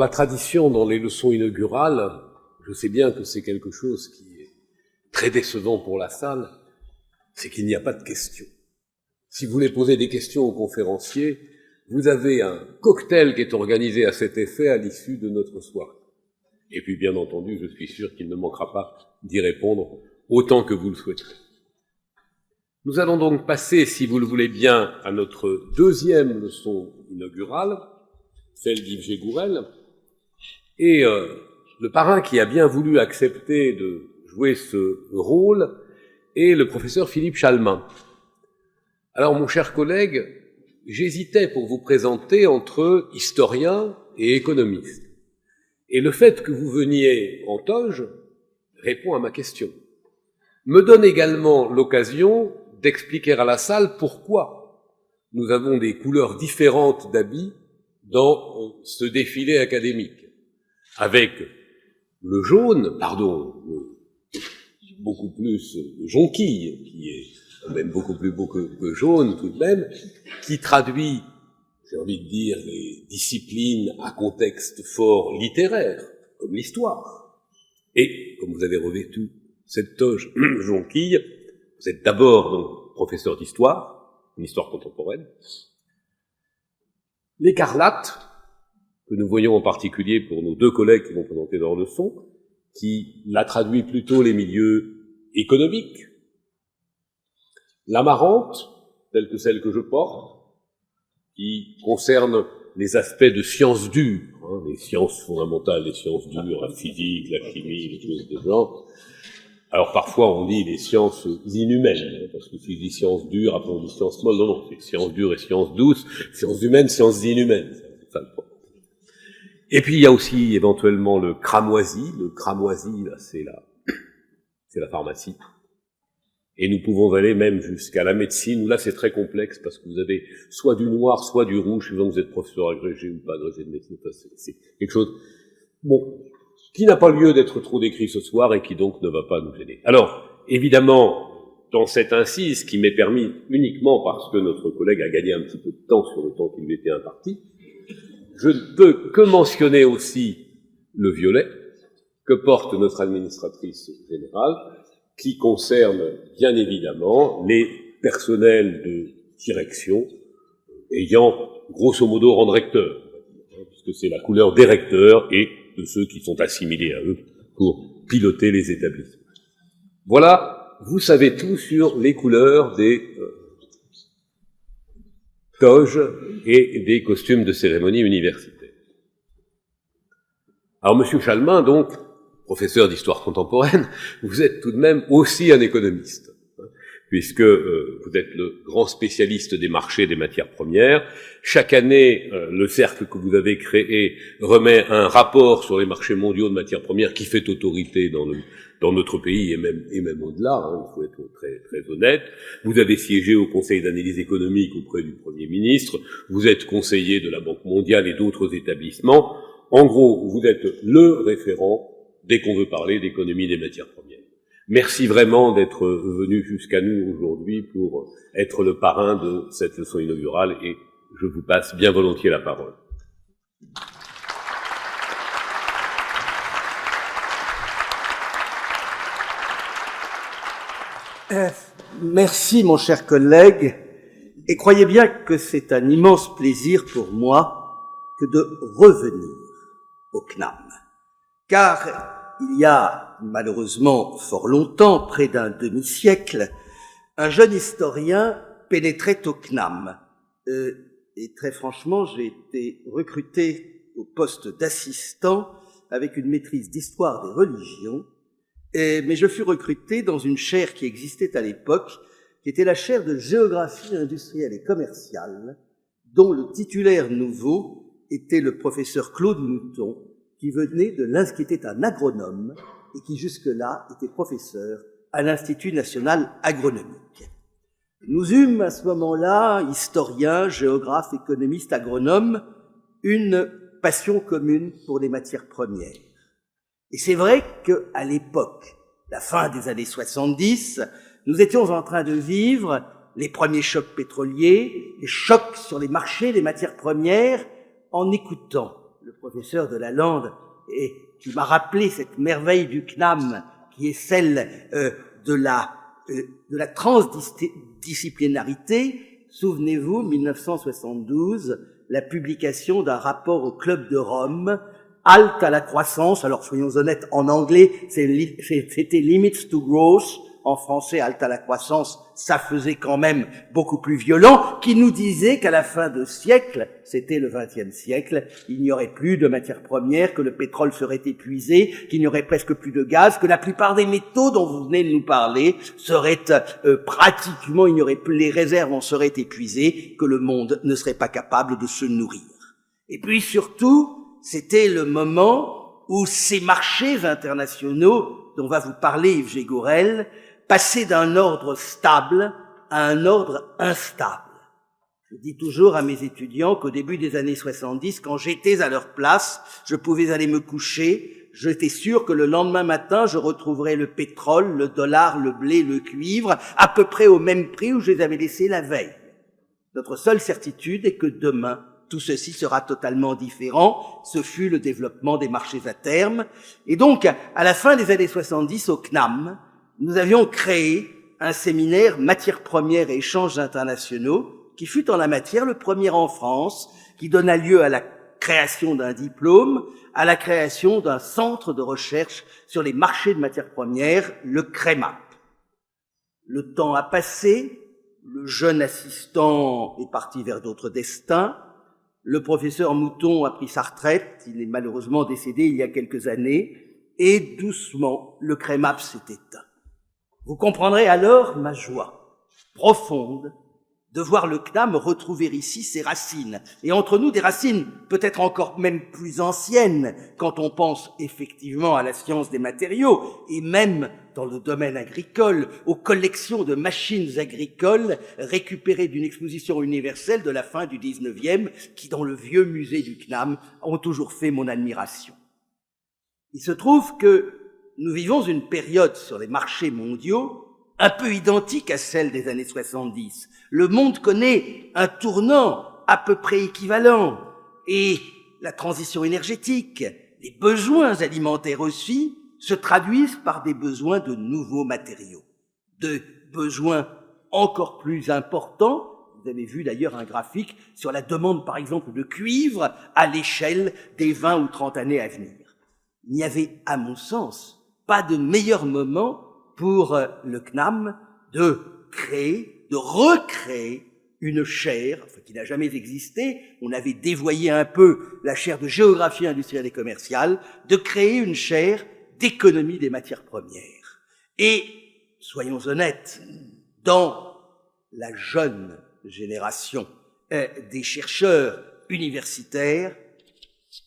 la tradition dans les leçons inaugurales, je sais bien que c'est quelque chose qui est très décevant pour la salle, c'est qu'il n'y a pas de questions. Si vous voulez poser des questions aux conférenciers, vous avez un cocktail qui est organisé à cet effet à l'issue de notre soirée. Et puis, bien entendu, je suis sûr qu'il ne manquera pas d'y répondre autant que vous le souhaiterez. Nous allons donc passer, si vous le voulez bien, à notre deuxième leçon inaugurale, celle d'Yves Gégourel. Et le parrain qui a bien voulu accepter de jouer ce rôle est le professeur Philippe Chalmin. Alors, mon cher collègue, j'hésitais pour vous présenter entre historien et économiste. Et le fait que vous veniez en toge répond à ma question. Me donne également l'occasion d'expliquer à la salle pourquoi nous avons des couleurs différentes d'habits dans ce défilé académique. Avec le jaune, beaucoup plus jonquille, qui est même beaucoup plus beau que jaune tout de même, qui traduit, j'ai envie de dire, les disciplines à contexte fort littéraire, comme l'histoire. Et, comme vous avez revêtu cette toge jonquille, vous êtes d'abord donc professeur d'histoire, une histoire contemporaine. L'écarlate, que nous voyons en particulier pour nos deux collègues qui vont présenter leur leçon, qui la traduit plutôt les milieux économiques. L'amarante, telle que celle que je porte, qui concerne les aspects de sciences dures, les sciences fondamentales, les sciences dures, la physique, la chimie, les choses de genre. Alors parfois on dit les sciences inhumaines, parce que si je dis sciences dures, après on dit sciences molles, non, c'est sciences dures et sciences douces, sciences humaines, sciences inhumaines, c'est ça le point. Et puis il y a aussi éventuellement le cramoisi, là c'est la pharmacie. Et nous pouvons aller même jusqu'à la médecine, où là c'est très complexe, parce que vous avez soit du noir, soit du rouge, suivant que vous êtes professeur agrégé ou pas agrégé de médecine, c'est quelque chose, bon, qui n'a pas lieu d'être trop décrit ce soir et qui donc ne va pas nous gêner. Alors, évidemment, dans cette incise qui m'est permis uniquement parce que notre collègue a gagné un petit peu de temps sur le temps qui lui était imparti, je ne peux que mentionner aussi le violet que porte notre administratrice générale, qui concerne bien évidemment les personnels de direction ayant grosso modo rang de recteur, puisque c'est la couleur des recteurs et de ceux qui sont assimilés à eux pour piloter les établissements. Voilà, vous savez tout sur les couleurs des toges et des costumes de cérémonie universitaire. Alors, Monsieur Chalmin, donc, professeur d'histoire contemporaine, vous êtes tout de même aussi un économiste, puisque vous êtes le grand spécialiste des marchés des matières premières. Chaque année, le cercle que vous avez créé remet un rapport sur les marchés mondiaux de matières premières qui fait autorité dans notre pays et même au-delà, il faut être très, très honnête. Vous avez siégé au Conseil d'analyse économique auprès du Premier ministre, vous êtes conseiller de la Banque mondiale et d'autres établissements. En gros, vous êtes le référent dès qu'on veut parler d'économie des matières premières. Merci vraiment d'être venu jusqu'à nous aujourd'hui pour être le parrain de cette leçon inaugurale et je vous passe bien volontiers la parole. Merci mon cher collègue et croyez bien que c'est un immense plaisir pour moi que de revenir au CNAM. Car il y a malheureusement fort longtemps, près d'un demi-siècle, un jeune historien pénétrait au CNAM. Et très franchement, j'ai été recruté au poste d'assistant avec une maîtrise d'histoire des religions, mais je fus recruté dans une chaire qui existait à l'époque, qui était la chaire de géographie industrielle et commerciale, dont le titulaire nouveau était le professeur Claude Mouton, qui était un agronome et qui jusque-là était professeur à l'Institut national agronomique. Nous eûmes à ce moment-là, historiens, géographes, économistes, agronomes, une passion commune pour les matières premières. Et c'est vrai qu'à l'époque, la fin des années 70, nous étions en train de vivre les premiers chocs pétroliers, les chocs sur les marchés des matières premières, en écoutant le professeur de Lalande, et qui m'a rappelé cette merveille du CNAM, qui est celle de la transdisciplinarité. Souvenez-vous, 1972, la publication d'un rapport au Club de Rome, Halte à la croissance. Alors soyons honnêtes, en anglais, c'était Limits to Growth. En français, Halte à la croissance, ça faisait quand même beaucoup plus violent, qui nous disait qu'à la fin de siècle, c'était le XXe siècle, il n'y aurait plus de matières premières, que le pétrole serait épuisé, qu'il n'y aurait presque plus de gaz, que la plupart des métaux dont vous venez de nous parler seraient pratiquement, il n'y aurait plus, les réserves en seraient épuisées, que le monde ne serait pas capable de se nourrir. Et puis surtout, c'était le moment où ces marchés internationaux dont va vous parler Yves Gégourel passaient d'un ordre stable à un ordre instable. Je dis toujours à mes étudiants qu'au début des années 70, quand j'étais à leur place, je pouvais aller me coucher, j'étais sûr que le lendemain matin, je retrouverais le pétrole, le dollar, le blé, le cuivre, à peu près au même prix où je les avais laissés la veille. Notre seule certitude est que demain, tout ceci sera totalement différent. Ce fut le développement des marchés à terme. Et donc, à la fin des années 70, au CNAM, nous avions créé un séminaire matières premières et échanges internationaux qui fut en la matière le premier en France, qui donna lieu à la création d'un diplôme, à la création d'un centre de recherche sur les marchés de matières premières, le CREMAP. Le temps a passé, le jeune assistant est parti vers d'autres destins, le professeur Mouton a pris sa retraite, il est malheureusement décédé il y a quelques années, et doucement, le CREMAP s'est éteint. Vous comprendrez alors ma joie profonde de voir le CNAM retrouver ici ses racines. Et entre nous, des racines peut-être encore même plus anciennes quand on pense effectivement à la science des matériaux et même dans le domaine agricole, aux collections de machines agricoles récupérées d'une exposition universelle de la fin du 19e qui, dans le vieux musée du CNAM, ont toujours fait mon admiration. Il se trouve que nous vivons une période sur les marchés mondiaux un peu identique à celle des années 70. Le monde connaît un tournant à peu près équivalent et la transition énergétique, les besoins alimentaires aussi, se traduisent par des besoins de nouveaux matériaux, de besoins encore plus importants. Vous avez vu d'ailleurs un graphique sur la demande, par exemple, de cuivre à l'échelle des 20 ou 30 années à venir. Il n'y avait, à mon sens, pas de meilleur moment pour le CNAM de créer, de recréer une chaire, qui n'a jamais existé. On avait dévoyé un peu la chaire de géographie industrielle et commerciale, de créer une chaire d'économie des matières premières. Et, soyons honnêtes, dans la jeune génération des chercheurs universitaires,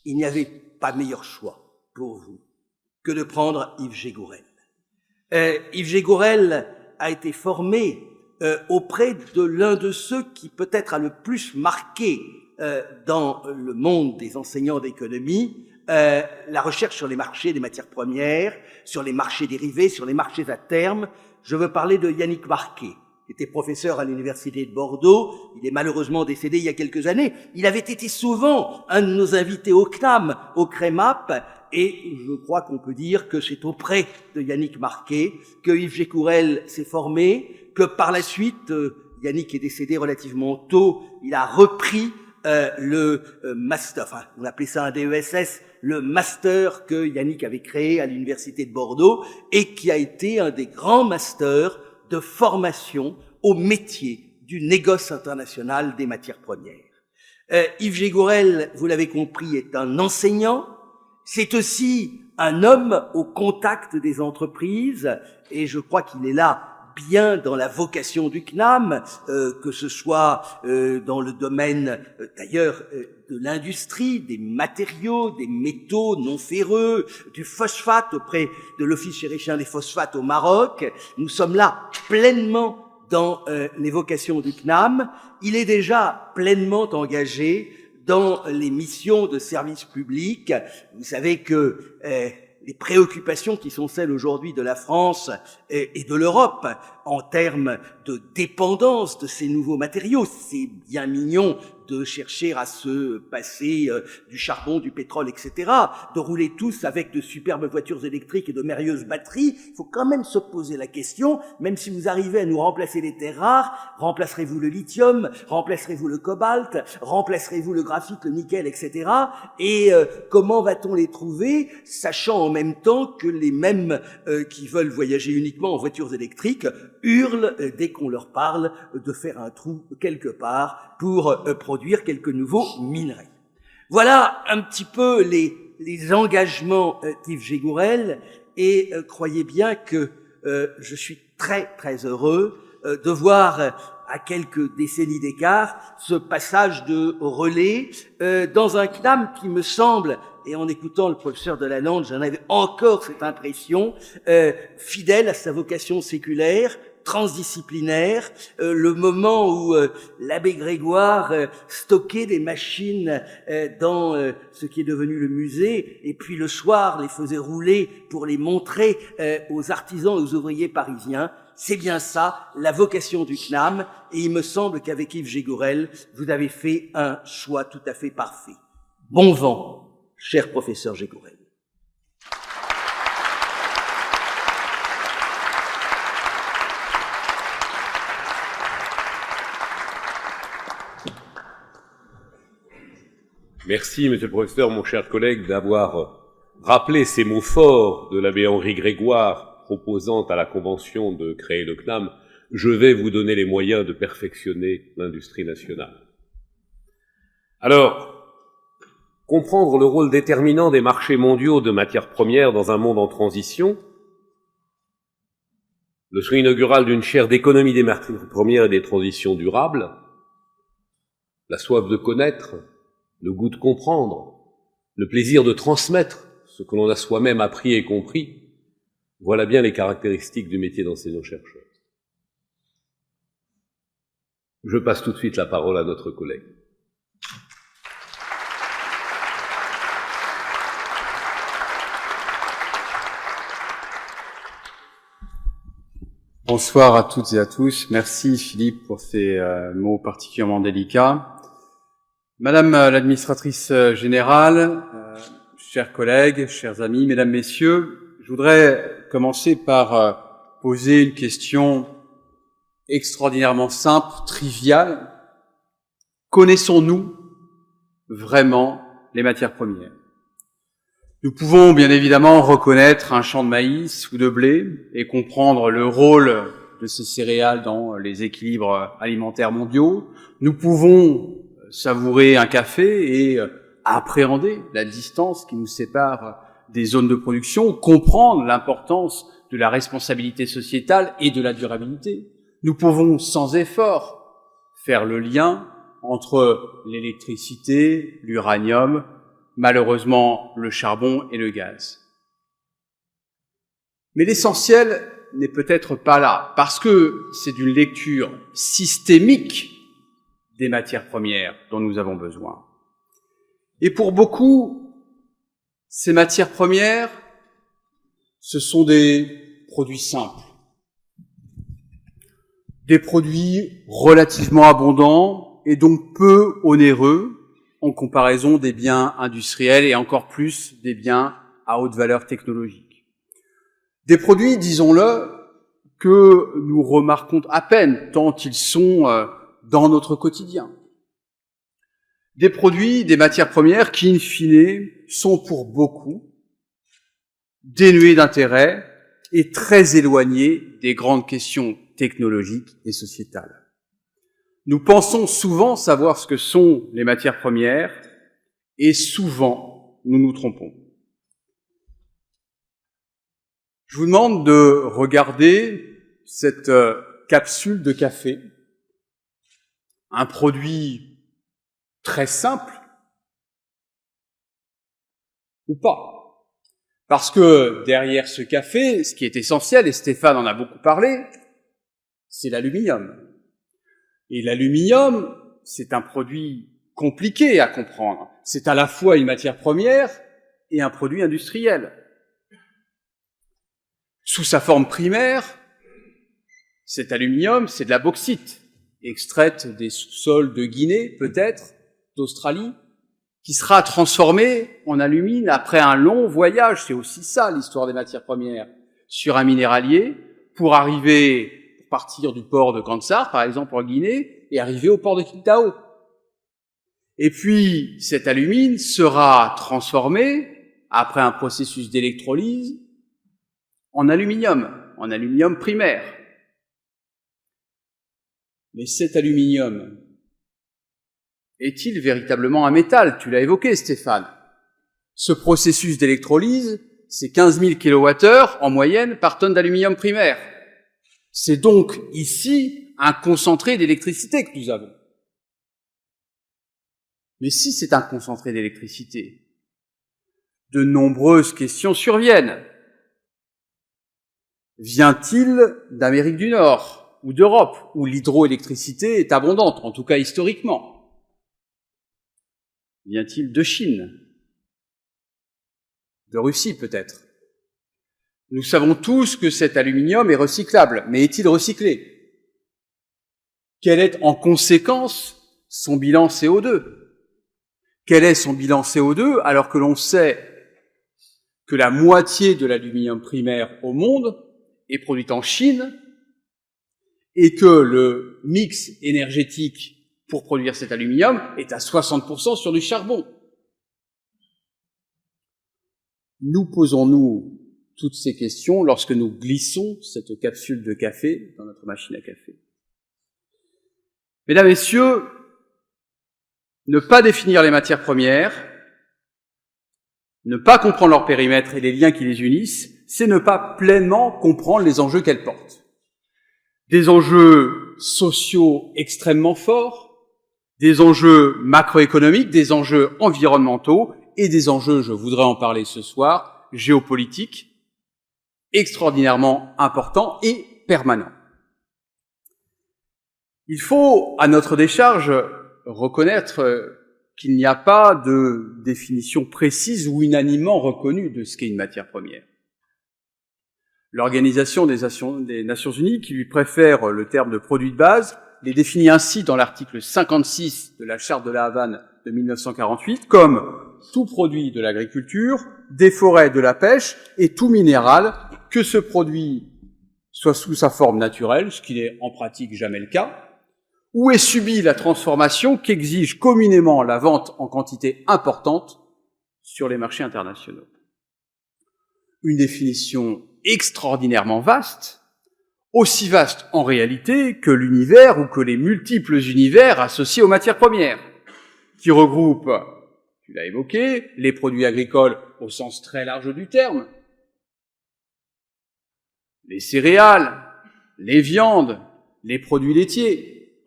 il n'y avait pas meilleur choix pour vous que de prendre Yves Gégourel. Yves Gégourel a été formé auprès de l'un de ceux qui peut-être a le plus marqué dans le monde des enseignants d'économie la recherche sur les marchés des matières premières, sur les marchés dérivés, sur les marchés à terme. Je veux parler de Yannick Marquet, qui était professeur à l'université de Bordeaux. Il est malheureusement décédé il y a quelques années. Il avait été souvent un de nos invités au CNAM, au CREMAP, et je crois qu'on peut dire que c'est auprès de Yannick Marquet que Yves Gégourel s'est formé, que par la suite, Yannick est décédé relativement tôt, il a repris le master, enfin on appelait ça un DESS, le master que Yannick avait créé à l'université de Bordeaux et qui a été un des grands masters de formation au métier du négoce international des matières premières. Yves Gégourel, vous l'avez compris, est un enseignant. C'est aussi un homme au contact des entreprises, et je crois qu'il est là bien dans la vocation du CNAM, que ce soit dans le domaine d'ailleurs de l'industrie, des matériaux, des métaux non ferreux, du phosphate auprès de l'Office chérifien des phosphates au Maroc. Nous sommes là pleinement dans les vocations du CNAM. Il est déjà pleinement engagé dans les missions de service public. Vous savez que les préoccupations qui sont celles aujourd'hui de la France et de l'Europe en termes de dépendance de ces nouveaux matériaux, c'est bien mignon de chercher à se passer du charbon, du pétrole, etc., de rouler tous avec de superbes voitures électriques et de merveilleuses batteries. Il faut quand même se poser la question, même si vous arrivez à nous remplacer les terres rares, remplacerez-vous le lithium, remplacerez-vous le cobalt, remplacerez-vous le graphite, le nickel, etc., et comment va-t-on les trouver, sachant en même temps que les mêmes qui veulent voyager uniquement en voitures électriques hurlent dès qu'on leur parle de faire un trou quelque part pour produire quelques nouveaux minerais. Voilà un petit peu les engagements d'Yves Gégourel, et croyez bien que je suis très très heureux de voir à quelques décennies d'écart ce passage de relais dans un CNAM qui me semble, et en écoutant le professeur Delalande, j'en avais encore cette impression, fidèle à sa vocation séculaire, transdisciplinaire, le moment où l'abbé Grégoire stockait des machines dans ce qui est devenu le musée, et puis le soir les faisait rouler pour les montrer aux artisans et aux ouvriers parisiens. C'est bien ça, la vocation du CNAM, et il me semble qu'avec Yves Gégourel, vous avez fait un choix tout à fait parfait. Bon vent, cher professeur Gégourel. Merci, monsieur le professeur, mon cher collègue, d'avoir rappelé ces mots forts de l'abbé Henri Grégoire proposant à la Convention de créer le CNAM. Je vais vous donner les moyens de perfectionner l'industrie nationale. Alors, comprendre le rôle déterminant des marchés mondiaux de matières premières dans un monde en transition, le souhait inaugural d'une chaire d'économie des matières premières et des transitions durables, la soif de connaître, le goût de comprendre, le plaisir de transmettre ce que l'on a soi-même appris et compris, voilà bien les caractéristiques du métier d'enseignant-chercheur. Je passe tout de suite la parole à notre collègue. Bonsoir à toutes et à tous. Merci Philippe pour ces mots particulièrement délicats. Madame l'administratrice générale, chers collègues, chers amis, mesdames, messieurs, je voudrais commencer par poser une question extraordinairement simple, triviale. Connaissons-nous vraiment les matières premières? Nous pouvons bien évidemment reconnaître un champ de maïs ou de blé et comprendre le rôle de ces céréales dans les équilibres alimentaires mondiaux. Nous pouvons savourer un café et appréhender la distance qui nous sépare des zones de production, comprendre l'importance de la responsabilité sociétale et de la durabilité. Nous pouvons sans effort faire le lien entre l'électricité, l'uranium, malheureusement le charbon et le gaz. Mais l'essentiel n'est peut-être pas là, parce que c'est d'une lecture systémique des matières premières dont nous avons besoin. Et pour beaucoup, ces matières premières, ce sont des produits simples, des produits relativement abondants et donc peu onéreux en comparaison des biens industriels et encore plus des biens à haute valeur technologique. Des produits, disons-le, que nous remarquons à peine tant ils sont dans notre quotidien. Des produits, des matières premières qui, in fine, sont pour beaucoup dénués d'intérêt et très éloignés des grandes questions technologiques et sociétales. Nous pensons souvent savoir ce que sont les matières premières et souvent nous nous trompons. Je vous demande de regarder cette capsule de café, un produit très simple, ou pas. Parce que derrière ce café, ce qui est essentiel, et Stéphane en a beaucoup parlé, c'est l'aluminium. Et l'aluminium, c'est un produit compliqué à comprendre. C'est à la fois une matière première et un produit industriel. Sous sa forme primaire, cet aluminium, c'est de la bauxite, extraite des sous-sols de Guinée, peut-être, d'Australie, qui sera transformé en alumine après un long voyage, c'est aussi ça l'histoire des matières premières, sur un minéralier, pour partir du port de Kansar, par exemple en Guinée, et arriver au port de Qingdao. Et puis, cette alumine sera transformée, après un processus d'électrolyse, en aluminium primaire. Mais cet aluminium, est-il véritablement un métal? Tu l'as évoqué, Stéphane. Ce processus d'électrolyse, c'est 15 000 kWh en moyenne par tonne d'aluminium primaire. C'est donc ici un concentré d'électricité que nous avons. Mais si c'est un concentré d'électricité, de nombreuses questions surviennent. Vient-il d'Amérique du Nord ou d'Europe, où l'hydroélectricité est abondante, en tout cas historiquement? Vient-il de Chine? De Russie peut-être? Nous savons tous que cet aluminium est recyclable, mais est-il recyclé? Quel est en conséquence son bilan CO2? Quel est son bilan CO2 alors que l'on sait que la moitié de l'aluminium primaire au monde est produite en Chine et que le mix énergétique pour produire cet aluminium est à 60% sur du charbon? Nous posons-nous toutes ces questions lorsque nous glissons cette capsule de café dans notre machine à café? Mesdames, Messieurs, ne pas définir les matières premières, ne pas comprendre leur périmètre et les liens qui les unissent, c'est ne pas pleinement comprendre les enjeux qu'elles portent. Des enjeux sociaux extrêmement forts, des enjeux macroéconomiques, des enjeux environnementaux et des enjeux, je voudrais en parler ce soir, géopolitiques, extraordinairement importants et permanents. Il faut, à notre décharge, reconnaître qu'il n'y a pas de définition précise ou unanimement reconnue de ce qu'est une matière première. L'Organisation des Nations Unies, qui lui préfère le terme de produit de base, les définit ainsi dans l'article 56 de la Charte de la Havane de 1948 comme tout produit de l'agriculture, des forêts, de la pêche et tout minéral, que ce produit soit sous sa forme naturelle, ce qui n'est en pratique jamais le cas, ou ait subi la transformation qu'exige communément la vente en quantité importante sur les marchés internationaux. Une définition extraordinairement vaste, aussi vaste en réalité que l'univers ou que les multiples univers associés aux matières premières, qui regroupent, tu l'as évoqué, les produits agricoles au sens très large du terme, les céréales, les viandes, les produits laitiers,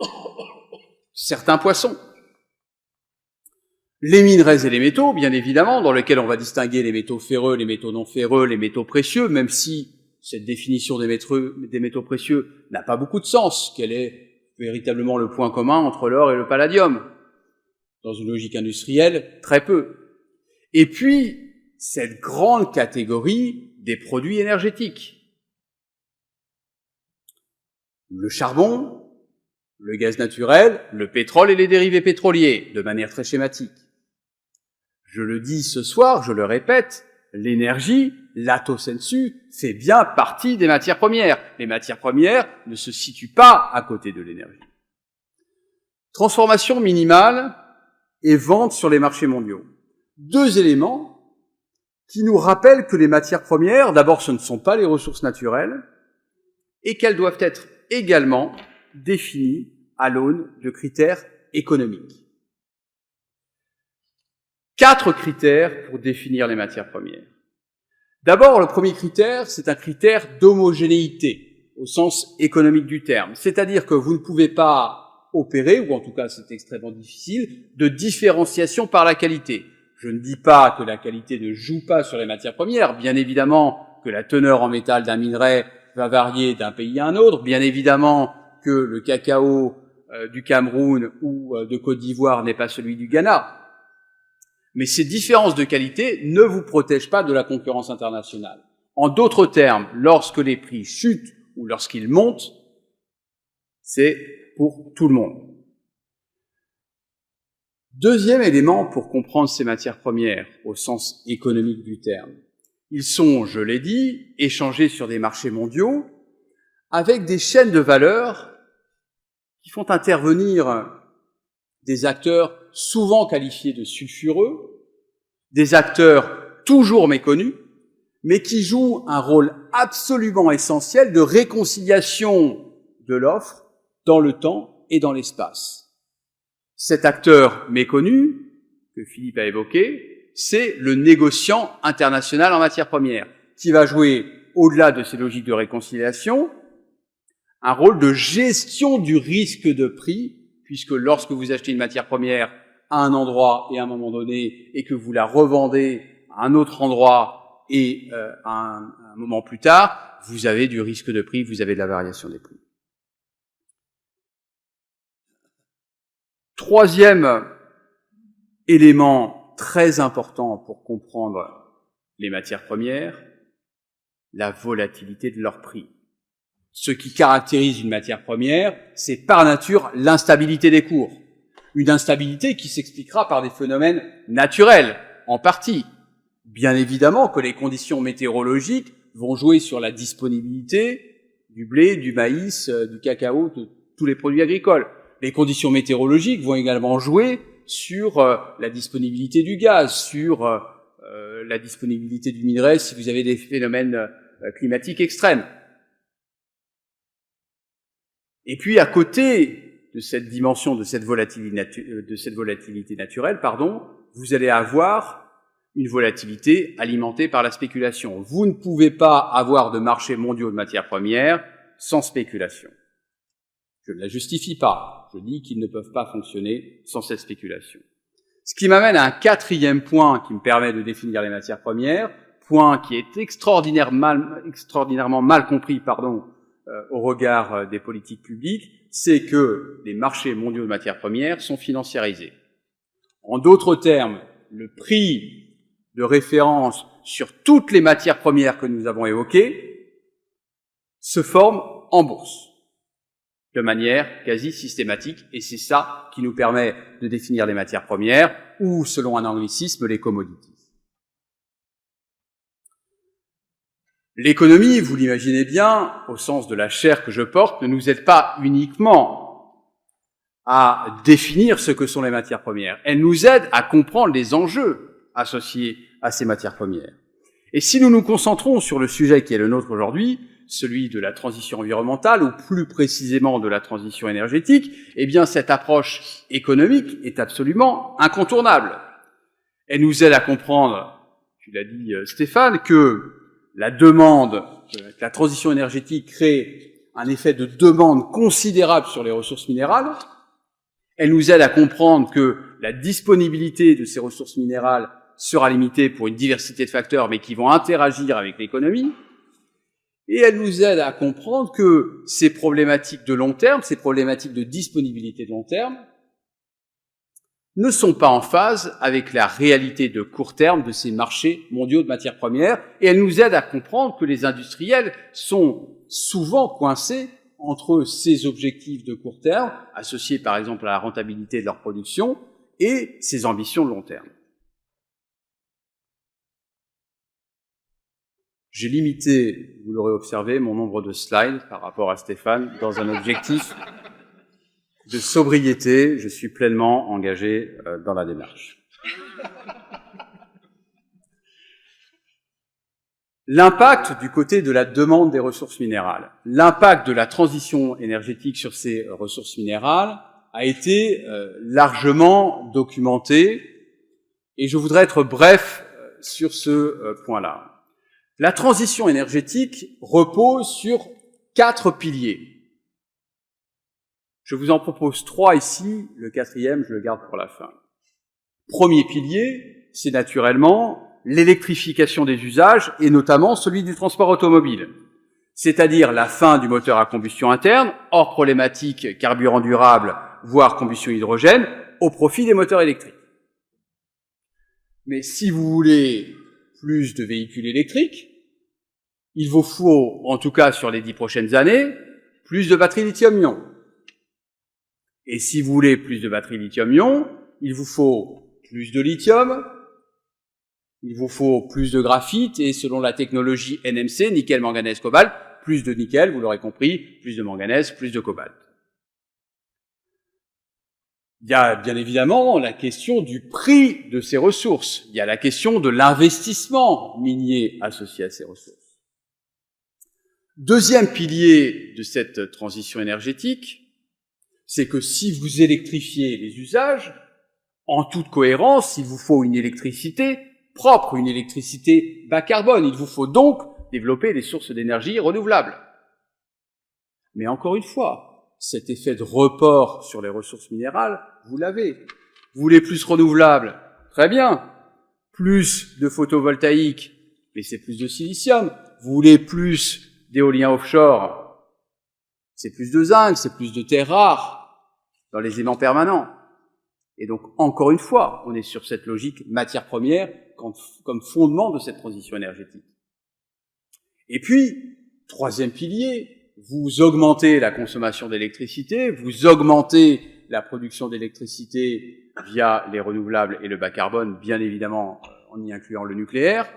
certains poissons, les minerais et les métaux, bien évidemment, dans lesquels on va distinguer les métaux ferreux, les métaux non ferreux, les métaux précieux, même si cette définition des métaux précieux n'a pas beaucoup de sens, quel est véritablement le point commun entre l'or et le palladium. Dans une logique industrielle, très peu. Et puis, cette grande catégorie des produits énergétiques. Le charbon, le gaz naturel, le pétrole et les dérivés pétroliers, de manière très schématique. Je le dis ce soir, je le répète, l'énergie, lato sensu, fait bien partie des matières premières. Les matières premières ne se situent pas à côté de l'énergie. Transformation minimale et vente sur les marchés mondiaux. Deux éléments qui nous rappellent que les matières premières, d'abord, ce ne sont pas les ressources naturelles et qu'elles doivent être également définies à l'aune de critères économiques. 4 critères pour définir les matières premières. D'abord, le premier critère, c'est un critère d'homogénéité, au sens économique du terme. C'est-à-dire que vous ne pouvez pas opérer, ou en tout cas c'est extrêmement difficile, de différenciation par la qualité. Je ne dis pas que la qualité ne joue pas sur les matières premières, bien évidemment que la teneur en métal d'un minerai va varier d'un pays à un autre, bien évidemment que le cacao du Cameroun ou de Côte d'Ivoire n'est pas celui du Ghana. Mais ces différences de qualité ne vous protègent pas de la concurrence internationale. En d'autres termes, lorsque les prix chutent ou lorsqu'ils montent, c'est pour tout le monde. Deuxième élément pour comprendre ces matières premières, au sens économique du terme. Ils sont, je l'ai dit, échangés sur des marchés mondiaux avec des chaînes de valeur qui font intervenir des acteurs souvent qualifiés de sulfureux, des acteurs toujours méconnus, mais qui jouent un rôle absolument essentiel de réconciliation de l'offre dans le temps et dans l'espace. Cet acteur méconnu, que Philippe a évoqué, c'est le négociant international en matière première, qui va jouer, au-delà de ces logiques de réconciliation, un rôle de gestion du risque de prix, puisque lorsque vous achetez une matière première à un endroit et à un moment donné, et que vous la revendez à un autre endroit et à un moment plus tard, vous avez du risque de prix, vous avez de la variation des prix. Troisième élément très important pour comprendre les matières premières, la volatilité de leur prix. Ce qui caractérise une matière première, c'est par nature l'instabilité des cours. Une instabilité qui s'expliquera par des phénomènes naturels, en partie. Bien évidemment que les conditions météorologiques vont jouer sur la disponibilité du blé, du maïs, du cacao, de tous les produits agricoles. Les conditions météorologiques vont également jouer sur la disponibilité du gaz, sur la disponibilité du minerai si vous avez des phénomènes climatiques extrêmes. Et puis à côté de cette dimension, de cette volatilité naturelle, vous allez avoir une volatilité alimentée par la spéculation. Vous ne pouvez pas avoir de marchés mondiaux de matières premières sans spéculation. Je ne la justifie pas. Je dis qu'ils ne peuvent pas fonctionner sans cette spéculation. Ce qui m'amène à un quatrième point qui me permet de définir les matières premières, point qui est extraordinairement mal compris, au regard des politiques publiques, c'est que les marchés mondiaux de matières premières sont financiarisés. En d'autres termes, le prix de référence sur toutes les matières premières que nous avons évoquées se forme en bourse, de manière quasi systématique, et c'est ça qui nous permet de définir les matières premières, ou, selon un anglicisme, les commodities. L'économie, vous l'imaginez bien, au sens de la chaire que je porte, ne nous aide pas uniquement à définir ce que sont les matières premières. Elle nous aide à comprendre les enjeux associés à ces matières premières. Et si nous nous concentrons sur le sujet qui est le nôtre aujourd'hui, celui de la transition environnementale, ou plus précisément de la transition énergétique, eh bien cette approche économique est absolument incontournable. Elle nous aide à comprendre, tu l'as dit Stéphane, que la transition énergétique crée un effet de demande considérable sur les ressources minérales. Elle nous aide à comprendre que la disponibilité de ces ressources minérales sera limitée pour une diversité de facteurs, mais qui vont interagir avec l'économie. Et elle nous aide à comprendre que ces problématiques de long terme, ces problématiques de disponibilité de long terme, ne sont pas en phase avec la réalité de court terme de ces marchés mondiaux de matières premières, et elle nous aide à comprendre que les industriels sont souvent coincés entre ces objectifs de court terme, associés par exemple à la rentabilité de leur production, et ces ambitions de long terme. J'ai limité, vous l'aurez observé, mon nombre de slides par rapport à Stéphane dans un objectif de sobriété. Je suis pleinement engagé dans la démarche. L'impact du côté de la demande des ressources minérales, l'impact de la transition énergétique sur ces ressources minérales a été largement documenté, et je voudrais être bref sur ce point-là. La transition énergétique repose sur 4 piliers. Je vous en propose 3 ici, le 4e, je le garde pour la fin. Premier pilier, c'est naturellement l'électrification des usages, et notamment celui du transport automobile, c'est-à-dire la fin du moteur à combustion interne, hors problématique carburant durable, voire combustion hydrogène, au profit des moteurs électriques. Mais si vous voulez plus de véhicules électriques, il vous faut, en tout cas sur les 10 prochaines années, plus de batteries lithium-ion. Et si vous voulez plus de batteries lithium-ion, il vous faut plus de lithium, il vous faut plus de graphite, et selon la technologie NMC, nickel, manganèse, cobalt, plus de nickel, vous l'aurez compris, plus de manganèse, plus de cobalt. Il y a bien évidemment la question du prix de ces ressources. Il y a la question de l'investissement minier associé à ces ressources. Deuxième pilier de cette transition énergétique, c'est que si vous électrifiez les usages, en toute cohérence, il vous faut une électricité propre, une électricité bas carbone. Il vous faut donc développer des sources d'énergie renouvelables. Mais encore une fois, cet effet de report sur les ressources minérales, vous l'avez. Vous voulez plus renouvelable? Très bien. Plus de photovoltaïque, mais c'est plus de silicium. Vous voulez plus d'éolien offshore? C'est plus de zinc, c'est plus de terres rares dans les aimants permanents. Et donc, encore une fois, on est sur cette logique matière première comme fondement de cette transition énergétique. Et puis, troisième pilier, vous augmentez la consommation d'électricité, vous augmentez la production d'électricité via les renouvelables et le bas carbone, bien évidemment en y incluant le nucléaire.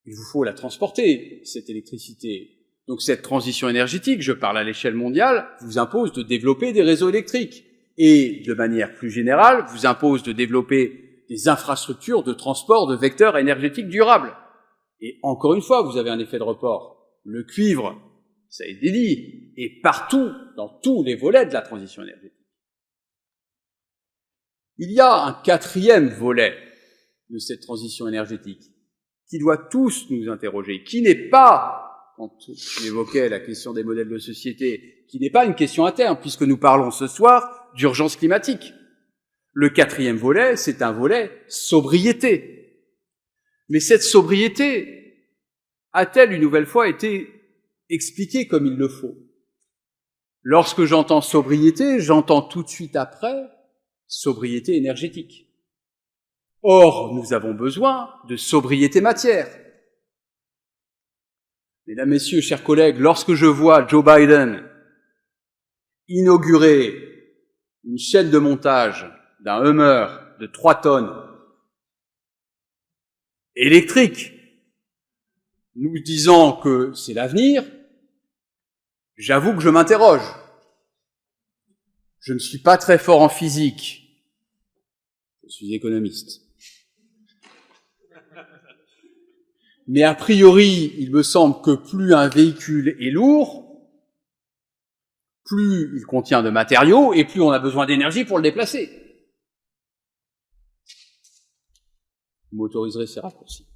Il vous faut la transporter, cette électricité. Donc cette transition énergétique, je parle à l'échelle mondiale, vous impose de développer des réseaux électriques. Et de manière plus générale, vous impose de développer des infrastructures de transport de vecteurs énergétiques durables. Et encore une fois, vous avez un effet de report. Le cuivre, ça a été dit, est partout, dans tous les volets de la transition énergétique. Il y a un quatrième volet de cette transition énergétique qui doit tous nous interroger, qui n'est pas, quand j'évoquais la question des modèles de société, qui n'est pas une question interne, puisque nous parlons ce soir d'urgence climatique. Le quatrième volet, c'est un volet sobriété. Mais cette sobriété a-t-elle une nouvelle fois été expliquée comme il le faut? Lorsque j'entends sobriété, j'entends tout de suite après sobriété énergétique. Or, nous avons besoin de sobriété matière. Mesdames, Messieurs, chers collègues, lorsque je vois Joe Biden inaugurer une chaîne de montage d'un Hummer de 3 tonnes électrique, nous disant que c'est l'avenir, j'avoue que je m'interroge. Je ne suis pas très fort en physique. Je suis économiste. Mais a priori, il me semble que plus un véhicule est lourd, plus il contient de matériaux et plus on a besoin d'énergie pour le déplacer. Vous m'autoriserez ces raccourcis.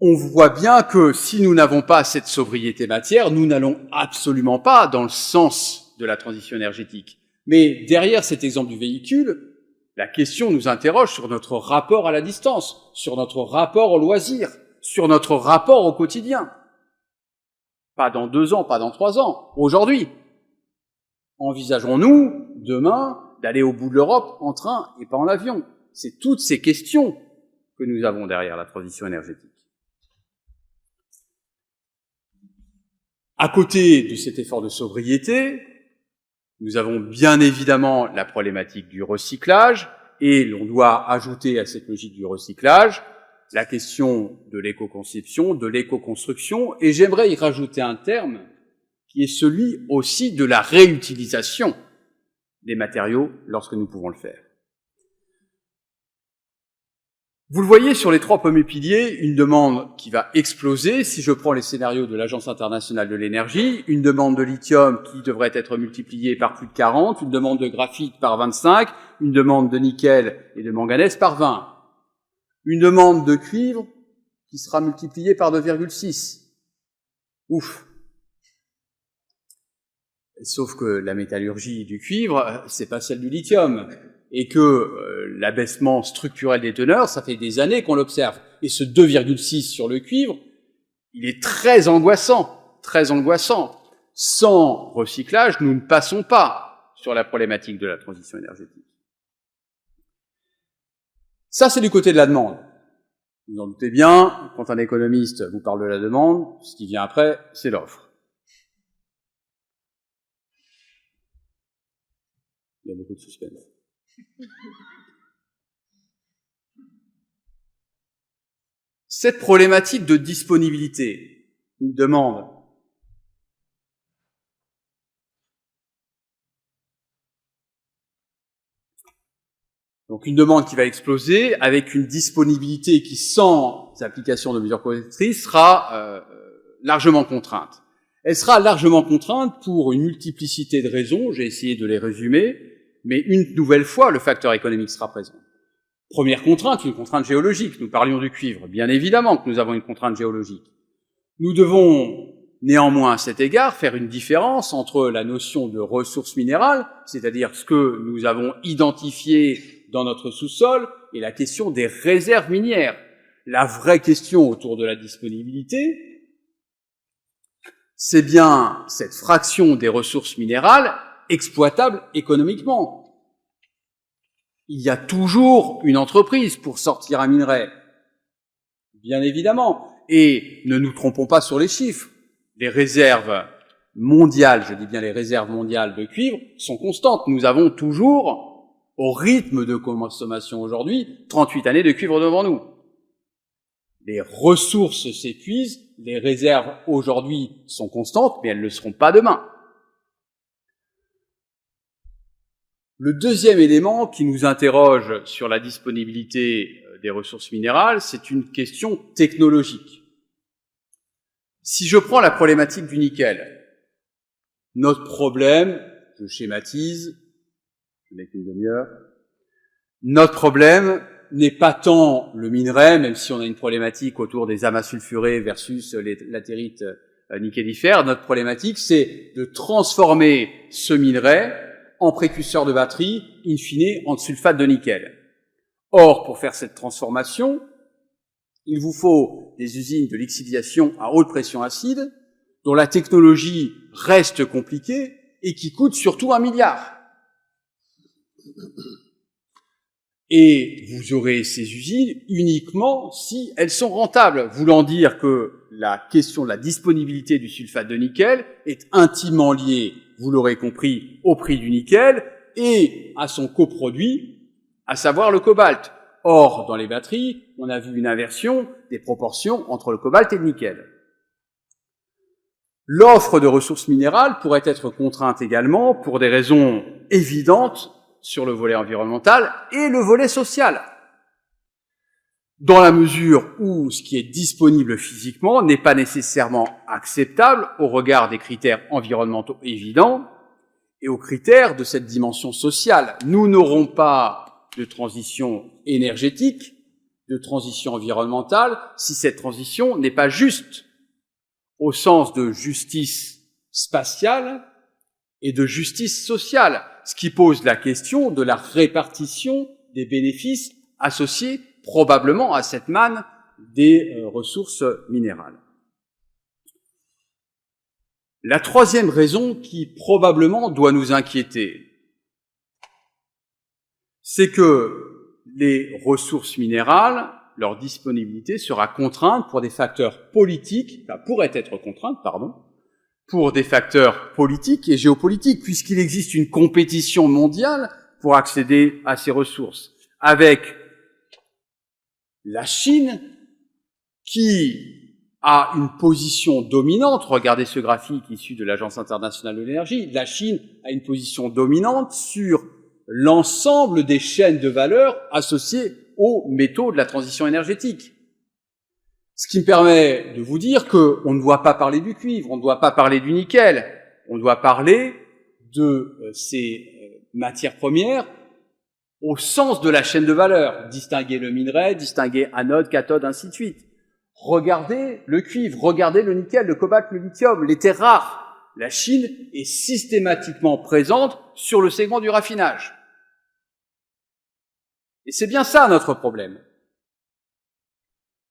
On voit bien que si nous n'avons pas cette sobriété matière, nous n'allons absolument pas dans le sens de la transition énergétique. Mais derrière cet exemple du véhicule, la question nous interroge sur notre rapport à la distance, sur notre rapport au loisir, sur notre rapport au quotidien. Pas dans 2 ans, pas dans 3 ans, aujourd'hui. Envisagerons-nous, demain, d'aller au bout de l'Europe en train et pas en avion? C'est toutes ces questions que nous avons derrière la transition énergétique. À côté de cet effort de sobriété, nous avons bien évidemment la problématique du recyclage, et l'on doit ajouter à cette logique du recyclage la question de l'éco-conception, de l'éco-construction, et j'aimerais y rajouter un terme qui est celui aussi de la réutilisation des matériaux lorsque nous pouvons le faire. Vous le voyez sur les 3 premiers piliers, une demande qui va exploser, si je prends les scénarios de l'Agence internationale de l'énergie, une demande de lithium qui devrait être multipliée par plus de 40, une demande de graphite par 25, une demande de nickel et de manganèse par 20, une demande de cuivre qui sera multipliée par 2,6. Ouf! Sauf que la métallurgie du cuivre, c'est pas celle du lithium. Et que l'abaissement structurel des teneurs, ça fait des années qu'on l'observe. Et ce 2,6 sur le cuivre, il est très angoissant, très angoissant. Sans recyclage, nous ne passons pas sur la problématique de la transition énergétique. Ça, c'est du côté de la demande. Vous en doutez bien, quand un économiste vous parle de la demande, ce qui vient après, c'est l'offre. Il y a beaucoup de suspense. Cette problématique de disponibilité, une demande donc une demande qui va exploser avec une disponibilité qui, sans application de mesures correctrices, sera largement contrainte. Elle sera largement contrainte pour une multiplicité de raisons, j'ai essayé de les résumer, mais une nouvelle fois, le facteur économique sera présent. Première contrainte, une contrainte géologique. Nous parlions du cuivre. Bien évidemment que nous avons une contrainte géologique. Nous devons néanmoins, à cet égard, faire une différence entre la notion de ressources minérales, c'est-à-dire ce que nous avons identifié dans notre sous-sol, et la question des réserves minières. La vraie question autour de la disponibilité, c'est bien cette fraction des ressources minérales exploitables économiquement. Il y a toujours une entreprise pour sortir un minerai, bien évidemment. Et ne nous trompons pas sur les chiffres. Les réserves mondiales, je dis bien les réserves mondiales de cuivre, sont constantes. Nous avons toujours, au rythme de consommation aujourd'hui, 38 années de cuivre devant nous. Les ressources s'épuisent, les réserves aujourd'hui sont constantes, mais elles ne le seront pas demain. Le deuxième élément qui nous interroge sur la disponibilité des ressources minérales, c'est une question technologique. Si je prends la problématique du nickel, notre problème, je schématise, je n'ai qu'une demi-heure, notre problème n'est pas tant le minerai, même si on a une problématique autour des amas sulfurés versus les latérites nickellifères, notre problématique c'est de transformer ce minerai en précurseur de batterie, in fine en sulfate de nickel. Or, pour faire cette transformation, il vous faut des usines de lixiviation à haute pression acide, dont la technologie reste compliquée et qui coûte surtout 1 milliard. Et vous aurez ces usines uniquement si elles sont rentables, voulant dire que la question de la disponibilité du sulfate de nickel est intimement liée, vous l'aurez compris, au prix du nickel et à son coproduit, à savoir le cobalt. Or, dans les batteries, on a vu une inversion des proportions entre le cobalt et le nickel. L'offre de ressources minérales pourrait être contrainte également pour des raisons évidentes sur le volet environnemental et le volet social. Dans la mesure où ce qui est disponible physiquement n'est pas nécessairement acceptable au regard des critères environnementaux évidents et aux critères de cette dimension sociale. Nous n'aurons pas de transition énergétique, de transition environnementale, si cette transition n'est pas juste, au sens de justice spatiale et de justice sociale, ce qui pose la question de la répartition des bénéfices associés probablement à cette manne des ressources minérales. La troisième raison qui probablement doit nous inquiéter, c'est que les ressources minérales, leur disponibilité sera contrainte pour des facteurs politiques, pourrait être contrainte, pour des facteurs politiques et géopolitiques, puisqu'il existe une compétition mondiale pour accéder à ces ressources, avec la Chine qui a une position dominante. Regardez ce graphique issu de l'Agence internationale de l'énergie. La Chine a une position dominante sur l'ensemble des chaînes de valeur associées aux métaux de la transition énergétique. Ce qui me permet de vous dire qu'on ne doit pas parler du cuivre, on ne doit pas parler du nickel, on doit parler de ces matières premières au sens de la chaîne de valeur, distinguer le minerai, distinguer anode, cathode, ainsi de suite. Regardez le cuivre, regardez le nickel, le cobalt, le lithium, les terres rares. La Chine est systématiquement présente sur le segment du raffinage. Et c'est bien ça notre problème.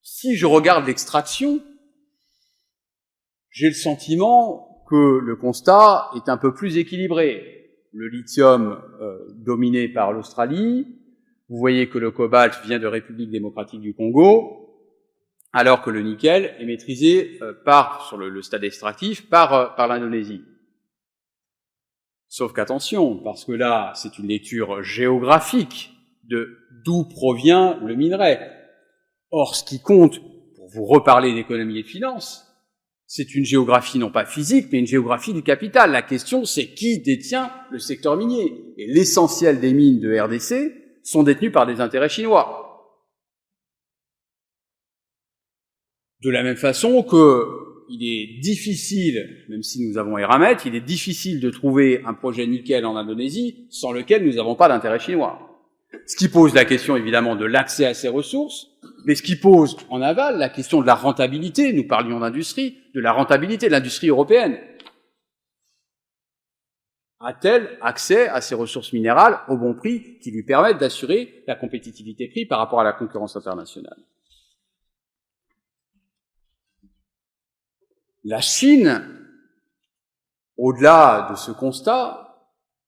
Si je regarde l'extraction, j'ai le sentiment que le constat est un peu plus équilibré. Le lithium dominé par l'Australie, vous voyez que le cobalt vient de République démocratique du Congo, alors que le nickel est maîtrisé sur le stade extractif par l'Indonésie. Sauf qu'attention, parce que là, c'est une lecture géographique de d'où provient le minerai. Or, ce qui compte, pour vous reparler d'économie et de finance, c'est une géographie non pas physique, mais une géographie du capital. La question, c'est qui détient le secteur minier. Et l'essentiel des mines de RDC sont détenues par des intérêts chinois. De la même façon qu'il est difficile, même si nous avons Eramet, il est difficile de trouver un projet nickel en Indonésie sans lequel nous n'avons pas d'intérêt chinois. Ce qui pose la question évidemment de l'accès à ces ressources, mais ce qui pose en aval la question de la rentabilité, nous parlions d'industrie, de la rentabilité de l'industrie européenne. A-t-elle accès à ces ressources minérales au bon prix qui lui permettent d'assurer la compétitivité prix par rapport à la concurrence internationale? La Chine, au-delà de ce constat,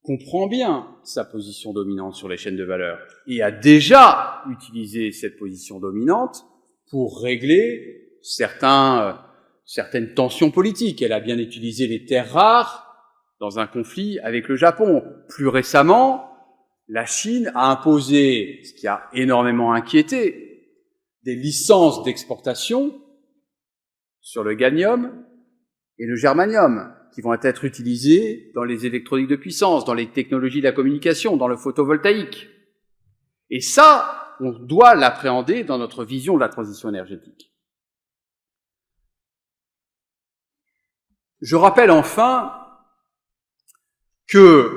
comprend bien sa position dominante sur les chaînes de valeur et a déjà utilisé cette position dominante pour régler certaines tensions politiques. Elle a bien utilisé les terres rares dans un conflit avec le Japon. Plus récemment, la Chine a imposé, ce qui a énormément inquiété, des licences d'exportation sur le gallium et le germanium, qui vont être utilisés dans les électroniques de puissance, dans les technologies de la communication, dans le photovoltaïque. Et ça, on doit l'appréhender dans notre vision de la transition énergétique. Je rappelle enfin que,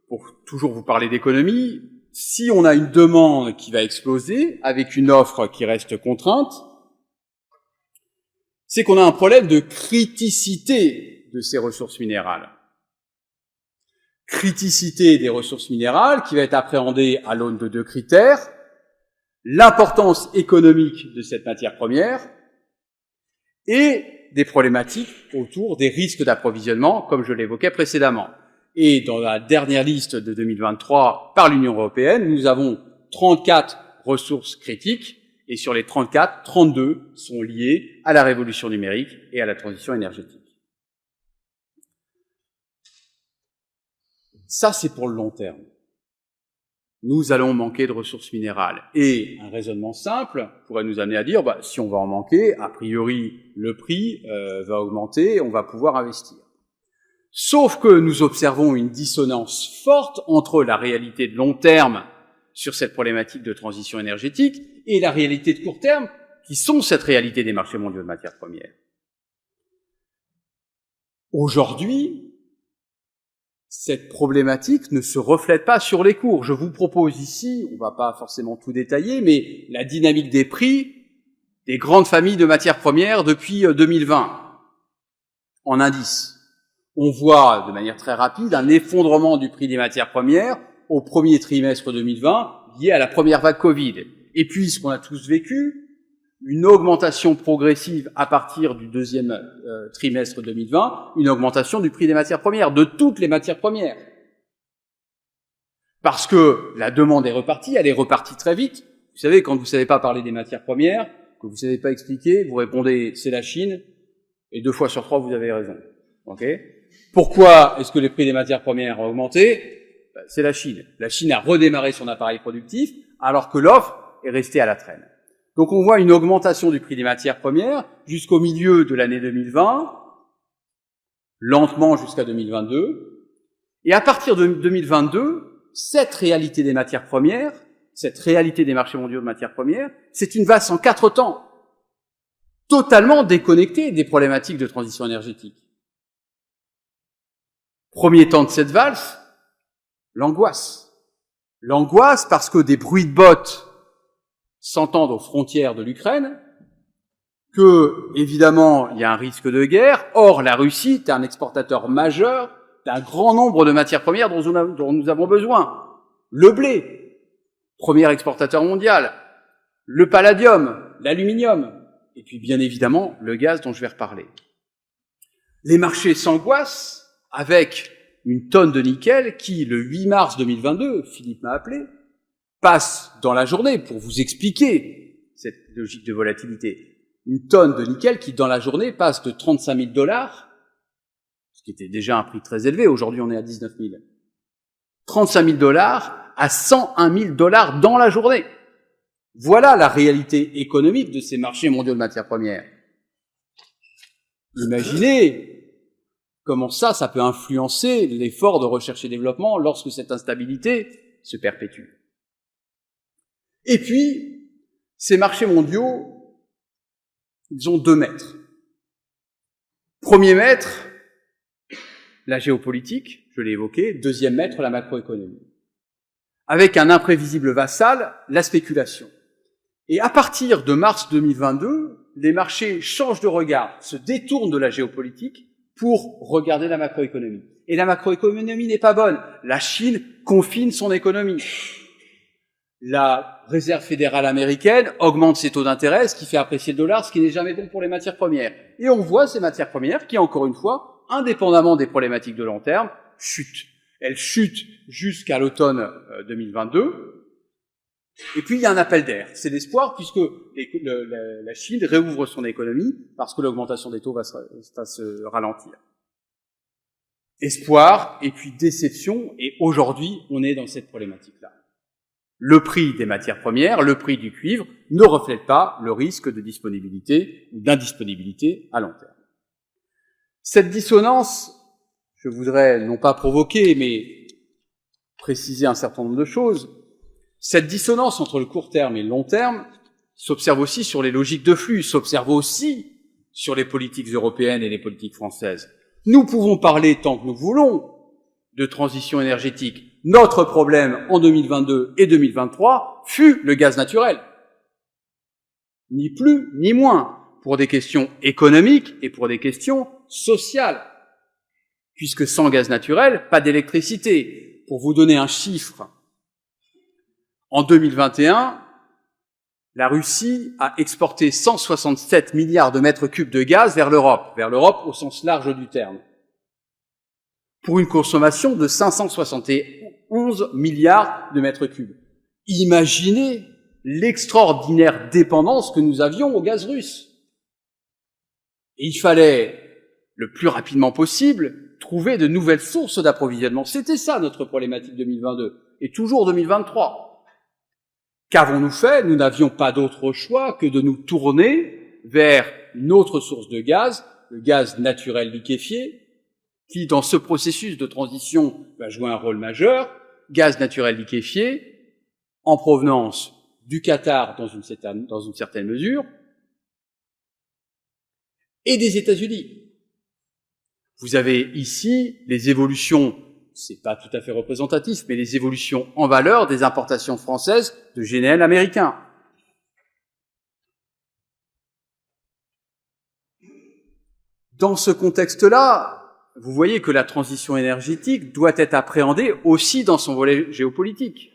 pour toujours vous parler d'économie, si on a une demande qui va exploser avec une offre qui reste contrainte, c'est qu'on a un problème de criticité de ces ressources minérales. Criticité des ressources minérales qui va être appréhendée à l'aune de deux critères: l'importance économique de cette matière première et des problématiques autour des risques d'approvisionnement, comme je l'évoquais précédemment. Et dans la dernière liste de 2023 par l'Union européenne, nous avons 34 ressources critiques, et sur les 34, 32 sont liées à la révolution numérique et à la transition énergétique. Ça, c'est pour le long terme. Nous allons manquer de ressources minérales. Et un raisonnement simple pourrait nous amener à dire, si on va en manquer, a priori, le prix va augmenter, on va pouvoir investir. Sauf que nous observons une dissonance forte entre la réalité de long terme sur cette problématique de transition énergétique et la réalité de court terme, qui sont cette réalité des marchés mondiaux de matières premières. Aujourd'hui, cette problématique ne se reflète pas sur les cours. Je vous propose ici, on ne va pas forcément tout détailler, mais la dynamique des prix des grandes familles de matières premières depuis 2020, en indice. On voit de manière très rapide un effondrement du prix des matières premières au premier trimestre 2020, lié à la première vague Covid. Et puis, ce qu'on a tous vécu, une augmentation progressive à partir du deuxième trimestre 2020, une augmentation du prix des matières premières, de toutes les matières premières. Parce que la demande est repartie, elle est repartie très vite. Vous savez, quand vous ne savez pas parler des matières premières, que vous ne savez pas expliquer, vous répondez « c'est la Chine », et 2 fois sur 3, vous avez raison. Okay ? Pourquoi est-ce que les prix des matières premières ont augmenté ? C'est la Chine. La Chine a redémarré son appareil productif, alors que l'offre est restée à la traîne. Donc on voit une augmentation du prix des matières premières jusqu'au milieu de l'année 2020, lentement jusqu'à 2022, et à partir de 2022, cette réalité des matières premières, cette réalité des marchés mondiaux de matières premières, c'est une valse en 4 temps, totalement déconnectée des problématiques de transition énergétique. Premier temps de cette valse, l'angoisse. L'angoisse parce que des bruits de bottes s'entendent aux frontières de l'Ukraine, que, évidemment, il y a un risque de guerre. Or, la Russie est un exportateur majeur d'un grand nombre de matières premières dont nous avons besoin. Le blé, premier exportateur mondial, le palladium, l'aluminium, et puis, bien évidemment, le gaz dont je vais reparler. Les marchés s'angoissent avec une tonne de nickel qui, le 8 mars 2022, Philippe m'a appelé, passe dans la journée, pour vous expliquer cette logique de volatilité, une tonne de nickel qui, dans la journée, passe de $35 000, ce qui était déjà un prix très élevé, aujourd'hui on est à 19 000. 35 000 $ à 101 000 $ dans la journée. Voilà la réalité économique de ces marchés mondiaux de matières premières. Imaginez comment ça peut influencer l'effort de recherche et développement lorsque cette instabilité se perpétue. Et puis, ces marchés mondiaux, ils ont deux maîtres. Premier maître, la géopolitique, je l'ai évoqué. Deuxième maître, la macroéconomie. Avec un imprévisible vassal, la spéculation. Et à partir de mars 2022, les marchés changent de regard, se détournent de la géopolitique pour regarder la macroéconomie. Et la macroéconomie n'est pas bonne. La Chine confine son économie. La Réserve fédérale américaine augmente ses taux d'intérêt, ce qui fait apprécier le dollar, ce qui n'est jamais bon pour les matières premières. Et on voit ces matières premières qui, encore une fois, indépendamment des problématiques de long terme, chutent. Elles chutent jusqu'à l'automne 2022. Et puis, il y a un appel d'air. C'est l'espoir, puisque la Chine réouvre son économie, parce que l'augmentation des taux va se ralentir. Espoir, et puis déception, et aujourd'hui, on est dans cette problématique-là. Le prix des matières premières, le prix du cuivre, ne reflète pas le risque de disponibilité ou d'indisponibilité à long terme. Cette dissonance, je voudrais non pas provoquer, mais préciser un certain nombre de choses. Cette dissonance entre le court terme et le long terme s'observe aussi sur les logiques de flux, s'observe aussi sur les politiques européennes et les politiques françaises. Nous pouvons parler tant que nous voulons de transition énergétique. Notre problème en 2022 et 2023 fut le gaz naturel. Ni plus ni moins, pour des questions économiques et pour des questions sociales. Puisque sans gaz naturel, pas d'électricité. Pour vous donner un chiffre, en 2021, la Russie a exporté 167 milliards de mètres cubes de gaz vers l'Europe au sens large du terme, pour une consommation de 571 milliards de mètres cubes. Imaginez l'extraordinaire dépendance que nous avions au gaz russe. Et il fallait, le plus rapidement possible, trouver de nouvelles sources d'approvisionnement. C'était ça notre problématique 2022, et toujours 2023. Qu'avons-nous fait? Nous n'avions pas d'autre choix que de nous tourner vers une autre source de gaz, le gaz naturel liquéfié, qui, dans ce processus de transition, va jouer un rôle majeur, gaz naturel liquéfié, en provenance du Qatar dans une certaine mesure, et des États-Unis. Vous avez ici les évolutions, c'est pas tout à fait représentatif, mais les évolutions en valeur des importations françaises de GNL américain. Dans ce contexte-là, vous voyez que la transition énergétique doit être appréhendée aussi dans son volet géopolitique.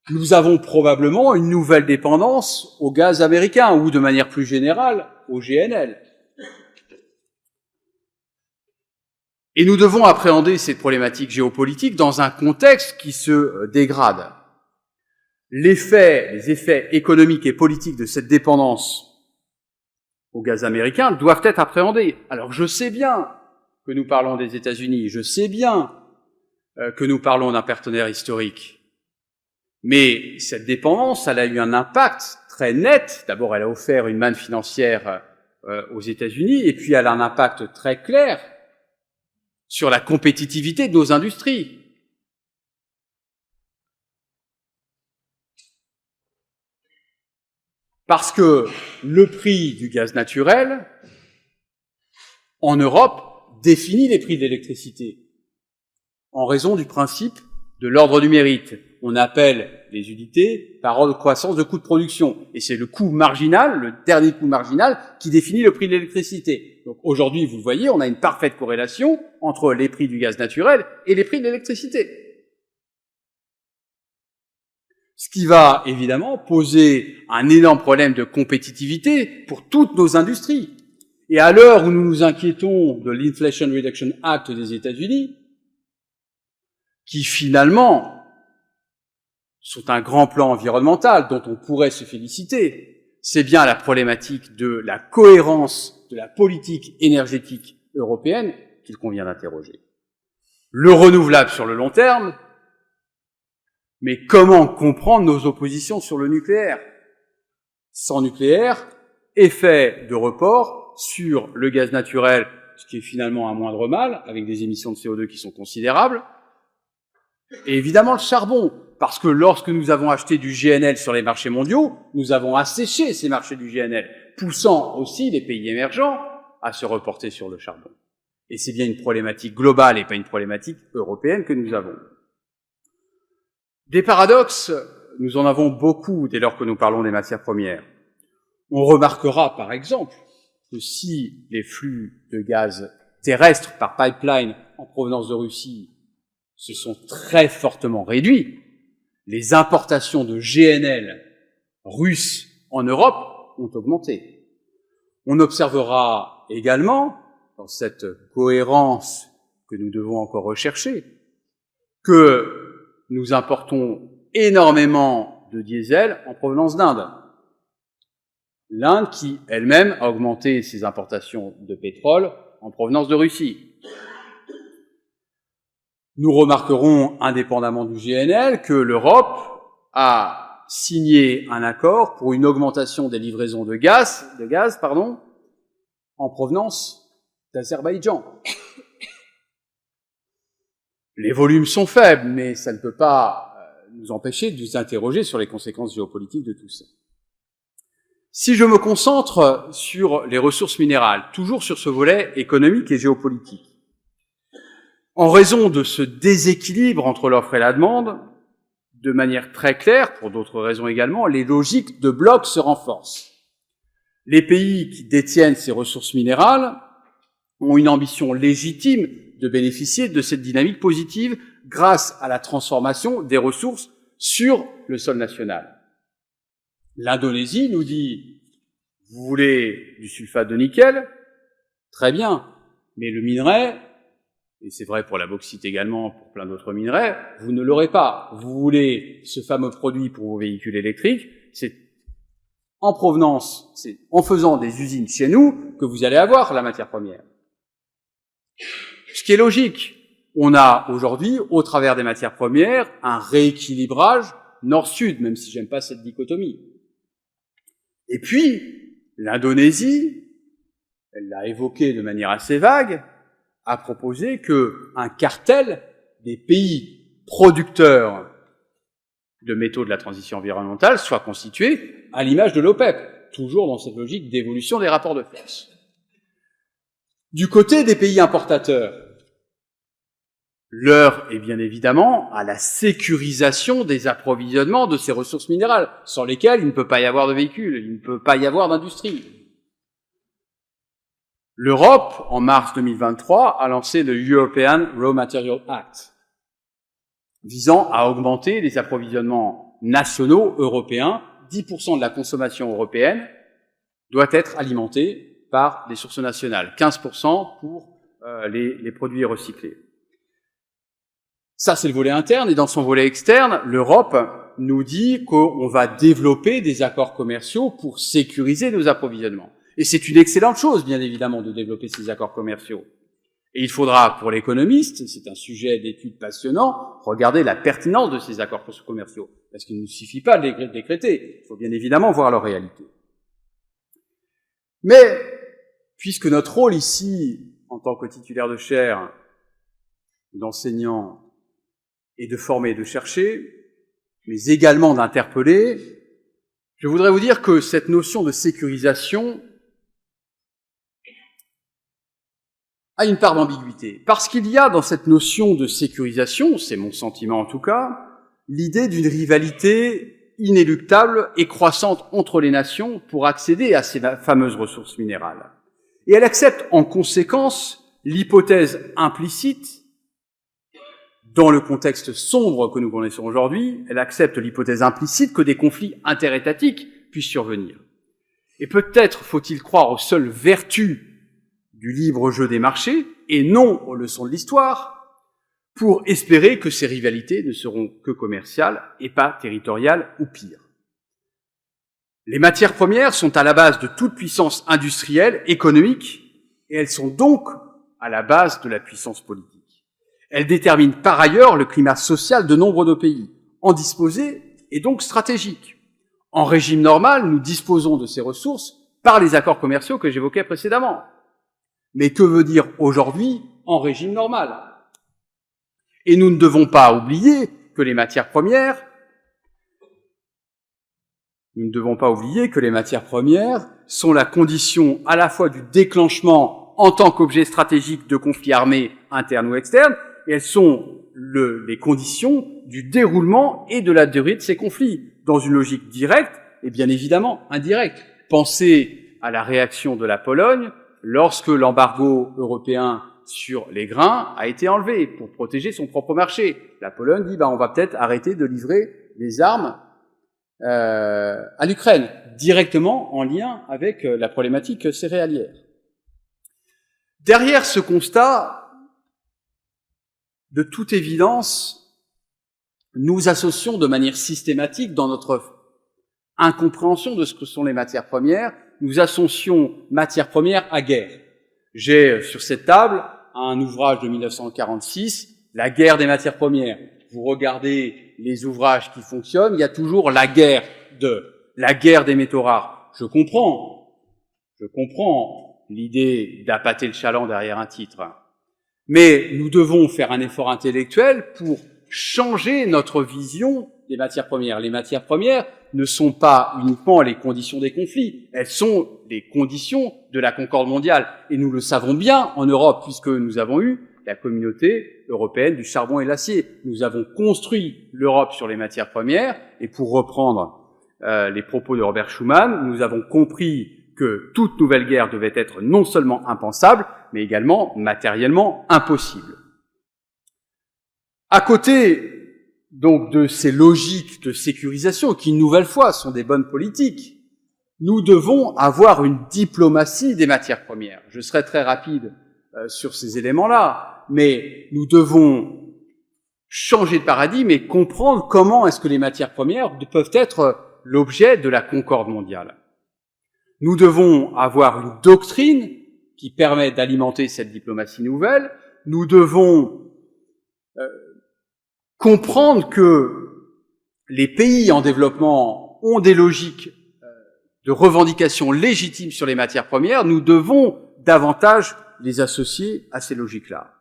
Nous avons probablement une nouvelle dépendance au gaz américain, ou de manière plus générale, au GNL. Et nous devons appréhender cette problématique géopolitique dans un contexte qui se dégrade. Les effets économiques et politiques de cette dépendance au gaz américain doivent être appréhendés. Alors je sais bien que nous parlons des États-Unis, je sais bien que nous parlons d'un partenaire historique, mais cette dépendance, elle a eu un impact très net. D'abord, elle a offert une manne financière aux États-Unis, et puis elle a un impact très clair sur la compétitivité de nos industries. Parce que le prix du gaz naturel, en Europe, définit les prix de l'électricité, en raison du principe de l'ordre du mérite. On appelle les unités par ordre de croissance de coût de production. Et c'est le coût marginal, le dernier coût marginal, qui définit le prix de l'électricité. Donc aujourd'hui, vous le voyez, on a une parfaite corrélation entre les prix du gaz naturel et les prix de l'électricité. Ce qui va évidemment poser un énorme problème de compétitivité pour toutes nos industries. Et à l'heure où nous nous inquiétons de l'Inflation Reduction Act des États-Unis, qui finalement sont un grand plan environnemental dont on pourrait se féliciter, c'est bien la problématique de la cohérence de la politique énergétique européenne qu'il convient d'interroger. Le renouvelable sur le long terme, mais comment comprendre nos oppositions sur le nucléaire? Sans nucléaire, effet de report sur le gaz naturel, ce qui est finalement un moindre mal, avec des émissions de CO2 qui sont considérables, et évidemment le charbon, parce que lorsque nous avons acheté du GNL sur les marchés mondiaux, nous avons asséché ces marchés du GNL, poussant aussi les pays émergents à se reporter sur le charbon. Et c'est bien une problématique globale et pas une problématique européenne que nous avons. Des paradoxes, nous en avons beaucoup dès lors que nous parlons des matières premières. On remarquera par exemple que si les flux de gaz terrestres par pipeline en provenance de Russie se sont très fortement réduits, les importations de GNL russes en Europe ont augmenté. On observera également, dans cette cohérence que nous devons encore rechercher, que nous importons énormément de diesel en provenance d'Inde. L'Inde qui, elle-même, a augmenté ses importations de pétrole en provenance de Russie. Nous remarquerons, indépendamment du GNL, que l'Europe a signé un accord pour une augmentation des livraisons de gaz, en provenance d'Azerbaïdjan. Les volumes sont faibles, mais ça ne peut pas nous empêcher de nous interroger sur les conséquences géopolitiques de tout ça. Si je me concentre sur les ressources minérales, toujours sur ce volet économique et géopolitique, en raison de ce déséquilibre entre l'offre et la demande, de manière très claire, pour d'autres raisons également, les logiques de blocs se renforcent. Les pays qui détiennent ces ressources minérales ont une ambition légitime de bénéficier de cette dynamique positive grâce à la transformation des ressources sur le sol national. L'Indonésie nous dit « Vous voulez du sulfate de nickel ? Très bien, mais le minerai, et c'est vrai pour la bauxite également, pour plein d'autres minerais, vous ne l'aurez pas. Vous voulez ce fameux produit pour vos véhicules électriques, c'est en provenance, c'est en faisant des usines chez nous que vous allez avoir la matière première. » Ce qui est logique. On a aujourd'hui, au travers des matières premières, un rééquilibrage nord-sud, même si j'aime pas cette dichotomie. Et puis, l'Indonésie, elle l'a évoqué de manière assez vague, a proposé qu'un cartel des pays producteurs de métaux de la transition environnementale soit constitué à l'image de l'OPEP, toujours dans cette logique d'évolution des rapports de force. Du côté des pays importateurs, l'heure est bien évidemment à la sécurisation des approvisionnements de ces ressources minérales, sans lesquelles il ne peut pas y avoir de véhicules, il ne peut pas y avoir d'industrie. L'Europe, en mars 2023, a lancé le European Raw Material Act, visant à augmenter les approvisionnements nationaux européens. 10% de la consommation européenne doit être alimentée par des sources nationales, 15% pour les produits recyclés. Ça, c'est le volet interne, et dans son volet externe, l'Europe nous dit qu'on va développer des accords commerciaux pour sécuriser nos approvisionnements. Et c'est une excellente chose, bien évidemment, de développer ces accords commerciaux. Et il faudra, pour l'économiste, c'est un sujet d'étude passionnant, regarder la pertinence de ces accords commerciaux. Parce qu'il ne suffit pas de les décréter, il faut bien évidemment voir leur réalité. Mais, puisque notre rôle ici, en tant que titulaire de chaire, d'enseignant, est de former et de chercher, mais également d'interpeller, je voudrais vous dire que cette notion de sécurisation a une part d'ambiguïté. Parce qu'il y a dans cette notion de sécurisation, c'est mon sentiment en tout cas, l'idée d'une rivalité inéluctable et croissante entre les nations pour accéder à ces fameuses ressources minérales. Et elle accepte en conséquence l'hypothèse implicite, dans le contexte sombre que nous connaissons aujourd'hui, elle accepte l'hypothèse implicite que des conflits interétatiques puissent survenir. Et peut-être faut-il croire aux seules vertus du libre jeu des marchés, et non aux leçons de l'histoire, pour espérer que ces rivalités ne seront que commerciales et pas territoriales ou pire. Les matières premières sont à la base de toute puissance industrielle, économique, et elles sont donc à la base de la puissance politique. Elle détermine par ailleurs le climat social de nombre de pays, en disposés et donc stratégiques. En régime normal, nous disposons de ces ressources par les accords commerciaux que j'évoquais précédemment. Mais que veut dire aujourd'hui en régime normal? Et nous ne devons pas oublier que les matières premières sont la condition à la fois du déclenchement en tant qu'objet stratégique de conflits armés internes ou externes, et elles sont les conditions du déroulement et de la durée de ces conflits, dans une logique directe et bien évidemment indirecte. Pensez à la réaction de la Pologne lorsque l'embargo européen sur les grains a été enlevé pour protéger son propre marché. La Pologne dit on va peut-être arrêter de livrer des armes à l'Ukraine, directement en lien avec la problématique céréalière. Derrière ce constat, de toute évidence, nous associons de manière systématique dans notre incompréhension de ce que sont les matières premières, nous associons matières premières à guerre. J'ai sur cette table un ouvrage de 1946, La guerre des matières premières. Vous regardez les ouvrages qui fonctionnent, il y a toujours la guerre des métaux rares. Je comprends l'idée d'appâter le chaland derrière un titre. Mais nous devons faire un effort intellectuel pour changer notre vision des matières premières. Les matières premières ne sont pas uniquement les conditions des conflits, elles sont les conditions de la concorde mondiale. Et nous le savons bien en Europe, puisque nous avons eu la communauté européenne du charbon et de l'acier. Nous avons construit l'Europe sur les matières premières, et pour reprendre les propos de Robert Schuman, nous avons compris que toute nouvelle guerre devait être non seulement impensable, mais également matériellement impossible. À côté donc de ces logiques de sécurisation, qui une nouvelle fois sont des bonnes politiques, nous devons avoir une diplomatie des matières premières. Je serai très rapide sur ces éléments-là, mais nous devons changer de paradigme et comprendre comment est-ce que les matières premières peuvent être l'objet de la concorde mondiale. Nous devons avoir une doctrine qui permet d'alimenter cette diplomatie nouvelle. Nous devons comprendre que les pays en développement ont des logiques de revendication légitimes sur les matières premières. Nous devons davantage les associer à ces logiques-là.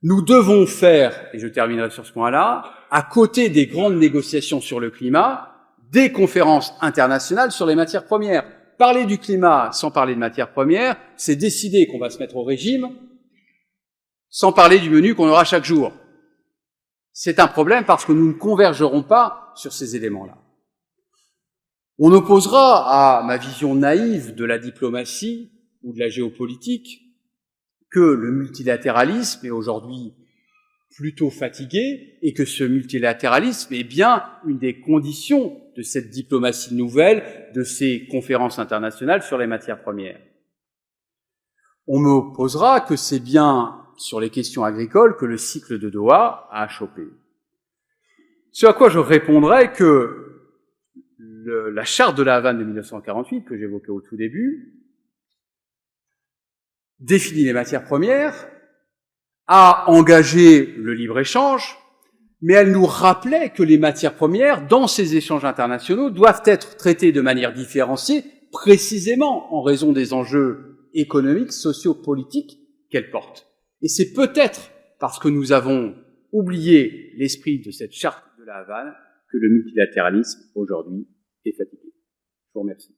Nous devons faire, et je terminerai sur ce point-là, à côté des grandes négociations sur le climat, des conférences internationales sur les matières premières. Parler du climat sans parler de matières premières, c'est décider qu'on va se mettre au régime sans parler du menu qu'on aura chaque jour. C'est un problème parce que nous ne convergerons pas sur ces éléments-là. On opposera à ma vision naïve de la diplomatie ou de la géopolitique que le multilatéralisme est aujourd'hui plutôt fatigué et que ce multilatéralisme est bien une des conditions de cette diplomatie nouvelle, de ces conférences internationales sur les matières premières. On m'opposera que c'est bien sur les questions agricoles que le cycle de Doha a achoppé. Ce à quoi je répondrai que la charte de la Havane de 1948, que j'évoquais au tout début, définit les matières premières, a engagé le libre-échange, mais elle nous rappelait que les matières premières, dans ces échanges internationaux, doivent être traitées de manière différenciée, précisément en raison des enjeux économiques, sociaux, politiques qu'elles portent. Et c'est peut-être parce que nous avons oublié l'esprit de cette charte de la Havane que le multilatéralisme, aujourd'hui, est fatigué. Je vous remercie.